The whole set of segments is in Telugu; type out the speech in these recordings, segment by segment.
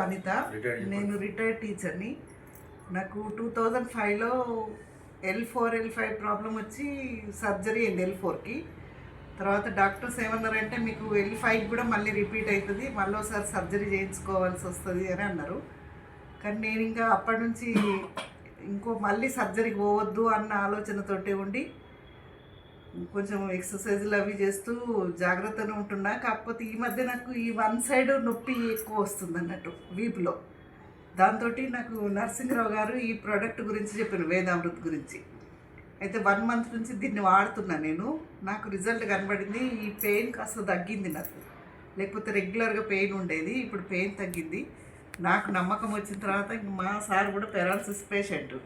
అనిత. నేను రిటైర్డ్ టీచర్ని. నాకు 2005లో L4 L5 ప్రాబ్లం వచ్చి సర్జరీ అయింది L4కి. తర్వాత డాక్టర్స్ ఏమన్నారంటే మీకు L5 కూడా మళ్ళీ రిపీట్ అవుతుంది, మళ్ళీ ఒకసారి సర్జరీ చేయించుకోవాల్సి వస్తుంది అని అన్నారు. కానీ నేను ఇంకా అప్పటి నుంచి మళ్ళీ సర్జరీకి పోవద్దు అన్న ఆలోచనతోటి ఉండి కొంచెం ఎక్సర్సైజులు అవి చేస్తూ జాగ్రత్తగా ఉంటున్నా. కాకపోతే ఈ మధ్య నాకు ఈ వన్ సైడ్ నొప్పి ఎక్కువ వస్తుంది అన్నట్టు వీపులో. దాంతో నాకు నరసింహరావు గారు ఈ ప్రోడక్ట్ గురించి చెప్పారు, వేదామృత్ గురించి. అయితే 1 మంత్ నుంచి దీన్ని వాడుతున్నా నేను. నాకు రిజల్ట్ కనబడింది. ఈ పెయిన్ కాస్త తగ్గింది నాకు, లేకపోతే రెగ్యులర్గా పెయిన్ ఉండేది. ఇప్పుడు పెయిన్ తగ్గింది. నాకు నమ్మకం వచ్చిన తర్వాత ఇంక మా సార్ కూడా పెరాలసిస్ పేషెంట్.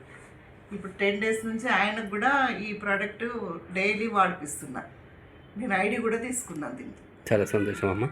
ఇప్పుడు 10 డేస్ నుంచి ఆయనకు కూడా ఈ ప్రోడక్ట్ డైలీ వాడిపిస్తున్నా. నేను ఐడి కూడా తీసుకున్నాను దీనికి. చాలా సంతోషం అమ్మ.